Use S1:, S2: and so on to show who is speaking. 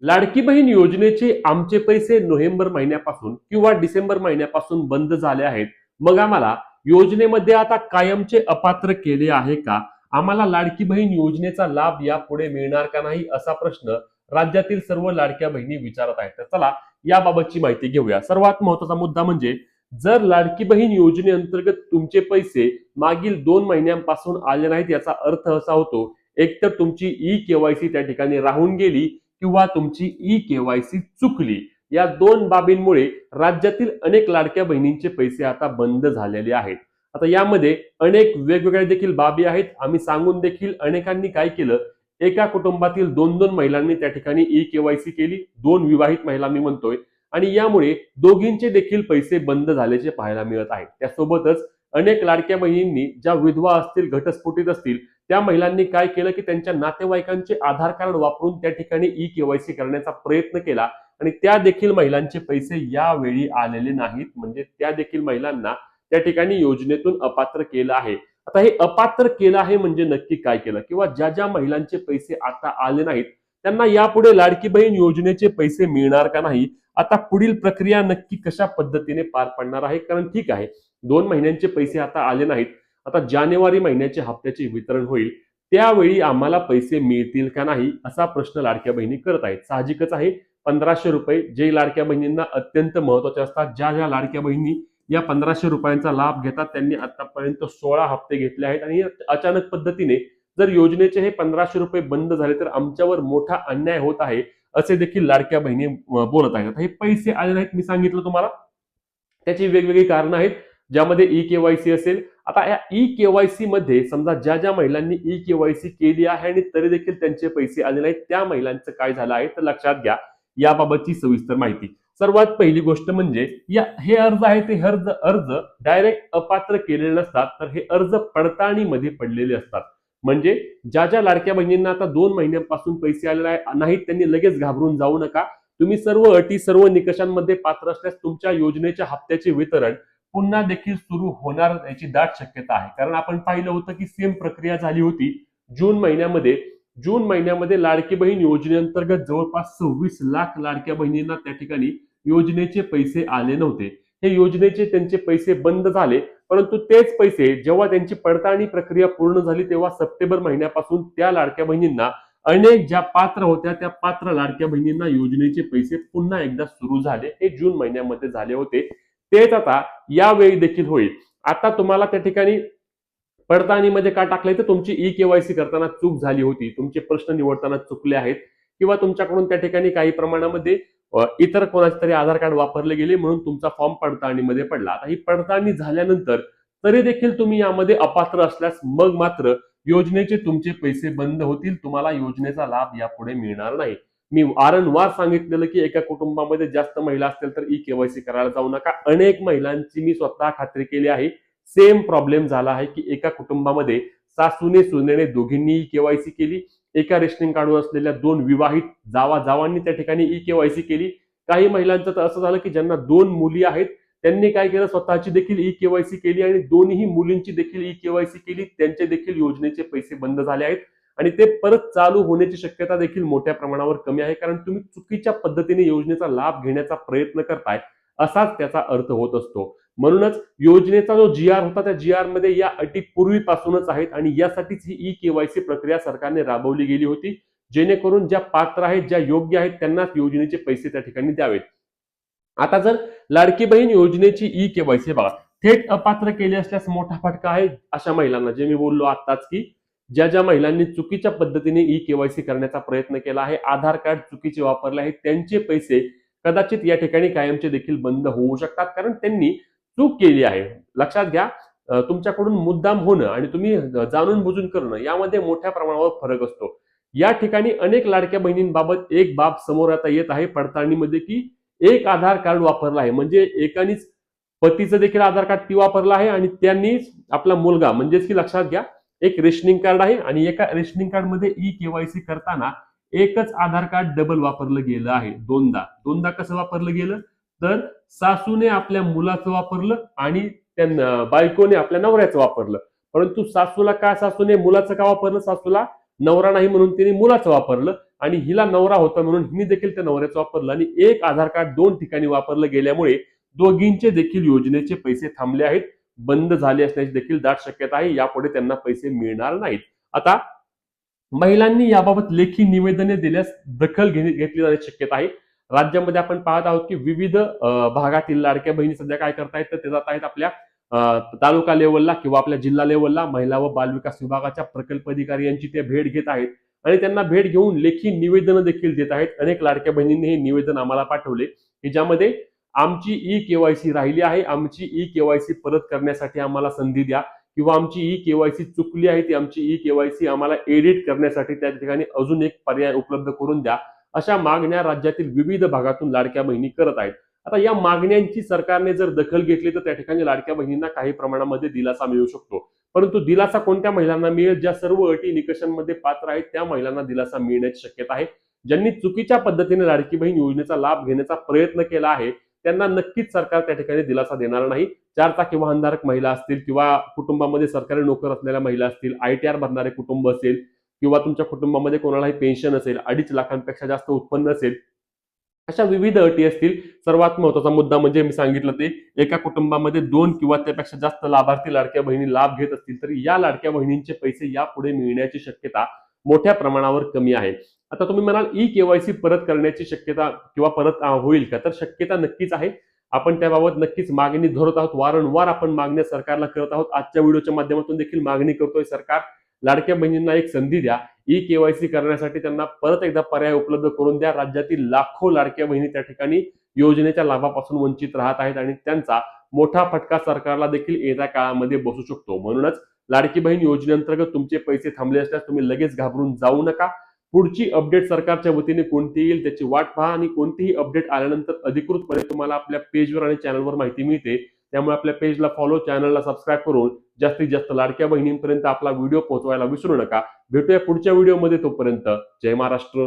S1: लाडकी बहीण योजनेचे आमचे पैसे नोव्हेंबर महिन्यापासून किंवा डिसेंबर महिन्यापासून बंद झाले आहेत. मग आम्हाला योजनेमध्ये आता कायमचे अपात्र केले आहे का? आम्हाला लाडकी बहीण योजनेचा लाभ यापुढे मिळणार का नाही, असा प्रश्न राज्यातील सर्व लाडक्या बहिणी विचारत आहेत. तर चला याबाबतची माहिती घेऊया. सर्वात महत्वाचा मुद्दा म्हणजे जर लाडकी बहीण योजनेअंतर्गत तुमचे पैसे मागील 2 महिन्यांपासून आले नाहीत, याचा अर्थ असा होतो एकतर तुमची ई-केवायसी त्या ठिकाणी राहून गेली किंवा तुमची ई-केवायसी चुकली. या दोन बाबींमुळे राज्यातील अनेक लाडक्या बहिणींचे पैसे आता बंद झालेले आहेत. आता यामध्ये अनेक वेगवेगळ्या देखील बाबी आहेत. आम्ही सांगून देखील अनेकांनी काय केलं, एका कुटुंबातील 2-2 महिलांनी त्या ठिकाणी ई-केवायसी केली. 2 विवाहित महिला मी म्हणतोय, आणि यामुळे दोघींचे देखील पैसे बंद झाल्याचे पाहायला मिळत आहे. त्यासोबतच अनेक लाडक्या बहिणींनी, ज्या विधवा असतील, घटस्फोटित असतील, त्या महिलांनी काय केलं की त्यांच्या नातेवाईकांचे आधार कार्ड वापरून त्या ठिकाणी ई-केवायसी करण्याचा प्रयत्न केला आणि त्या देखील महिलांचे पैसे यावेळी आलेले नाहीत. म्हणजे त्या देखील महिलांना त्या ठिकाणी योजनेतून अपात्र केलं आहे. आता हे अपात्र केलं आहे म्हणजे नक्की काय केलं, किंवा ज्या ज्या महिलांचे पैसे आता आले नाहीत त्यांना यापुढे लाडकी बहीण योजनेचे पैसे मिळणार का नाही, आता पुढील प्रक्रिया नक्की कशा पद्धतीने पार पडणार आहे. कारण ठीक आहे, 2 महिन्यांचे पैसे आता आले नाहीत, आता जानेवारी महिन्याच्या हप्त्याचे वितरण होईल, त्यावेळी आम्हाला पैसे मिळतील का नाही, असा प्रश्न लाडक्या बहिणी करत आहेत. साहजिकच आहे, 1500 रुपये जे लाडक्या बहिणींना अत्यंत महत्वाचे असतात. ज्या ज्या लाडक्या बहिणी या 1500 रुपयांचा लाभ घेतात त्यांनी आतापर्यंत 16 हप्ते घेतले आहेत, आणि अचानक पद्धतीने जर योजनेचे हे 1500 रुपये बंद झाले तर आमच्यावर मोठा अन्याय होत आहे, असे देखील लाडक्या बहिणी बोलत आहेत. हे पैसे आले नाहीत, मी सांगितलं तुम्हाला, त्याची वेगवेगळी कारणं आहेत, ज्यामध्ये ई-केवायसी असेल. आता या ई-केवायसी मध्ये समजा ज्या ज्या महिलांनी ई-केवायसी केली आहे आणि तरी देखील त्यांचे पैसे आले नाहीत, त्या महिलांचं काय झालं आहे तर लक्षात घ्या याबाबतची सविस्तर माहिती. सर्वात पहिली गोष्ट म्हणजे हे अर्ज आहे ते अर्ज डायरेक्ट अपात्र केलेले नसतात, तर हे अर्ज पडताळणीमध्ये पडलेले असतात. म्हणजे ज्या ज्या लाडक्या बहिणींना आता 2 महिन्यांपासून पैसे आलेले नाहीत त्यांनी लगेच घाबरून जाऊ नका. तुम्ही सर्व अटी सर्व निकषांमध्ये पात्र असल्यास तुमच्या योजनेच्या हप्त्याचे वितरण पुन्हा देखील सुरू होणार याची दाट शक्यता आहे. कारण आपण पाहिलं होतं की सेम प्रक्रिया झाली होती जून महिन्यामध्ये. जून महिन्यामध्ये लाडकी बहीण योजनेअंतर्गत जवळपास 26 लाख लाडक्या बहिणींना त्या ठिकाणी योजनेचे पैसे आले नव्हते. हे योजनेचे त्यांचे पैसे बंद झाले, परंतु तेच पैसे जेव्हा त्यांची पडताळणी प्रक्रिया पूर्ण झाली तेव्हा सप्टेंबर महिन्यापासून त्या लाडक्या बहिणींना, अनेक ज्या पात्र होत्या त्या पात्र लाडक्या बहिणींना योजनेचे पैसे पुन्हा एकदा सुरू झाले. हे जून महिन्यामध्ये झाले होते, तेच आता यावेळी देखील होईल. आता तुम्हाला त्या ठिकाणी पडताळणीमध्ये का टाकलंय तर तुमची ई-केवायसी करताना चूक झाली होती, तुमचे प्रश्न निवडताना चुकले आहेत, किंवा तुमच्याकडून त्या ठिकाणी काही प्रमाणामध्ये इतर कोणाचे तरी आधार कार्ड वापरले गेले म्हणून तुमचा फॉर्म पडताळणीमध्ये पडला. आता ही पडताळणी झाल्यानंतर तरी देखील तुम्ही यामध्ये अपात्र असल्यास मग मात्र योजनेचे तुमचे पैसे बंद होतील, तुम्हाला योजनेचा लाभ यापुढे मिळणार नाही. मी वारंवार सांगितलेलं की एका कुटुंबामध्ये जास्त महिला असतील तर ई-केवायसी करायला जाऊ नका. अनेक महिलांची मी स्वतः खात्री केली आहे, सेम प्रॉब्लेम झाला आहे की एका कुटुंबामध्ये सासूने सुनेने दोघींनी ई-केवायसी केली. एका रेशनिंग कार्डवर असलेल्या 2 विवाहित जावांनी त्या ठिकाणी ई-केवायसी केली. काही महिलांचं तर असं झालं की ज्यांना 2 मुली आहेत त्यांनी काय केलं, स्वतःची देखील ई-केवायसी केली आणि दोन्ही मुलींची देखील ई-केवायसी केली. त्यांचे देखील योजनेचे पैसे बंद झाले आहेत आणि ते परत चालू होण्याची शक्यता देखील मोठ्या प्रमाणावर कमी आहे. कारण तुम्ही चुकीच्या पद्धतीने योजनेचा लाभ घेण्याचा प्रयत्न करताय, असाच त्याचा अर्थ होत असतो. म्हणूनच योजनेचा जो जी-आर होता त्या जी-आर मध्ये या अटी पूर्वीपासूनच आहेत आणि यासाठीच ही ई-केवायसी प्रक्रिया सरकारने राबवली गेली होती, जेणेकरून ज्या पात्र आहेत, ज्या योग्य आहेत त्यांनाच योजनेचे पैसे त्या ठिकाणी द्यावेत. आता जर लाडकी बहीण योजनेची ई-केवायसी बघा थेट अपात्र केली असल्यास मोठा फटका आहे अशा महिलांना, जे मी बोललो आताच की ज्या ज्या महिलांनी चुकीच्या पद्धतीने ई-केवायसी करण्याचा प्रयत्न केला आहे, आधार कार्ड चुकीचे वापरले आहेत, त्यांचे पैसे कदाचित या ठिकाणी कायमचे देखील बंद होऊ शकतात. कारण त्यांनी चूक केली आहे. लक्षात घ्या, तुमच्याकडून मुद्दाम होणं आणि तुम्ही जाणून बुजून करणं यामध्ये मोठ्या प्रमाणावर फरक असतो. या ठिकाणी अनेक लाडक्या बहिणींबाबत एक बाब समोर आता येत आहे पडताळणीमध्ये की एक आधार कार्ड वापरला आहे, म्हणजे एकानीच पतीचं देखील आधार कार्ड ती वापरला आहे आणि त्यांनीच आपला मुलगा, म्हणजेच की लक्षात घ्या एक रेशनिंग कार्ड आहे आणि एका रेशनिंग कार्ड मध्ये ई-केवायसी करताना एकच आधार कार्ड डबल वापरलं गेलं आहे. दोनदा कसं वापरलं गेलं तर सासूने आपल्या मुलाचं वापरलं आणि त्या बायकोने आपल्या नवऱ्याचं वापरलं. परंतु सासूने मुलाचं का वापरलं, सासूला नवरा नाही म्हणून तिने मुलाचं वापरलं. आणि हिला नवरा होता म्हणून हिने देखील त्या नवऱ्याचं वापरलं आणि एक आधार कार्ड 2 ठिकाणी वापरलं गेल्यामुळे दोघींचे देखील योजनेचे पैसे थांबले आहेत, बंद झाले असण्याची देखील दाट शक्यता आहे. यापुढे त्यांना पैसे मिळणार नाहीत. आता महिलांनी याबाबत लेखी निवेदने दिल्यास दखल घेतली जाण्याची शक्यता आहे. राज्यामध्ये आपण पाहत आहोत की विविध भागातील लाडक्या बहिणी सध्या काय करतायत तर ते जात आहेत आपल्या तालुका लेवलला किंवा आपल्या जिल्हा लेवलला महिला व बालविकास विभागाच्या प्रकल्प अधिकारी यांची ते भेट घेत आहेत आणि त्यांना भेट घेऊन लेखी निवेदन देखील देत आहेत. अनेक लाडक्या बहिणींनी हे निवेदन आम्हाला पाठवले की ज्यामध्ये आमची ई केवायसी राहिली आहे, आमची ई केवायसी परत करण्यासाठी आम्हाला संधी द्या किंवा आमची ई केवायसी चुकली आहे ती आमची ई केवायसी आम्हाला एडिट करण्यासाठी त्या ठिकाणी अजून एक पर्याय उपलब्ध करून द्या, अशा मागण्या राज्यातील विविध भागातून लाडक्या बहिणी करत आहेत. आता या मागण्यांची सरकारने जर दखल घेतली तर त्या ठिकाणी लाडक्या बहिणींना काही प्रमाणामध्ये दिलासा मिळू शकतो. परंतु दिलासा कोणत्या महिलांना मिळेल? ज्या सर्व अटी निकषांमध्ये पात्र आहेत त्या महिलांना दिलासा मिळण्याची शक्यता आहे. ज्यांनी चुकीच्या पद्धतीने लाडकी बहीण योजनेचा लाभ घेण्याचा प्रयत्न केला आहे त्यांना नक्कीच सरकार त्या ठिकाणी दिलासा देणार नाही. 4 चाकी वाहनधारक महिला असतील किंवा कुटुंबामध्ये सरकारी नोकर असलेल्या महिला असतील, ITR भरणारे कुटुंब असेल किंवा तुमच्या कुटुंबामध्ये कोणालाही पेन्शन असेल, 2.5 लाखांपेक्षा जास्त उत्पन्न असेल, अशा विविध अटी असतील. सर्वात महत्वाचा मुद्दा म्हणजे मी सांगितलं ते एका कुटुंबामध्ये 2 किंवा त्यापेक्षा जास्त लाभार्थी लाडक्या बहिणी लाभ घेत असतील तर या लाडक्या बहिणींचे पैसे यापुढे मिळण्याची शक्यता मोठ्या प्रमाणावर कमी आहे. आता तुम्ही म्हणाल ई केवायसी परत करण्याची शक्यता किंवा परत होईल का? तर शक्यता नक्कीच आहे. आपण त्याबाबत नक्कीच मागणी धरत आहोत. वारंवार आपण मागण्या सरकारला करत आहोत. आजच्या व्हिडिओच्या माध्यमातून देखील मागणी करतोय सरकार लाडक्या बहिणींना एक संधी द्या. ई केवायसी करण्यासाठी त्यांना परत एकदा पर्याय उपलब्ध करून द्या. राज्यातील लाखो लाडक्या बहिणी त्या ठिकाणी योजनेच्या लाभापासून वंचित राहत आहेत आणि त्यांचा मोठा फटका सरकारला देखील येत्या काळामध्ये बसू शकतो. म्हणूनच लाडकी बहीण योजनेअंतर्गत तुमचे पैसे थांबले असल्यास तुम्ही लगेच घाबरून जाऊ नका. पुढची अपडेट सरकारच्या वतीने कोणती येईल त्याची वाट पहा आणि कोणतीही अपडेट आल्यानंतर अधिकृतपणे तुम्हाला आपल्या पेजवर आणि चॅनलवर माहिती मिळते. त्यामुळे आपल्या पेजला फॉलो, चॅनलला सबस्क्राईब करून जास्तीत जास्त लाडक्या बहिणींपर्यंत आपला व्हिडिओ पोहोचवायला विसरू नका. भेटूया पुढच्या व्हिडिओमध्ये. तोपर्यंत जय महाराष्ट्र.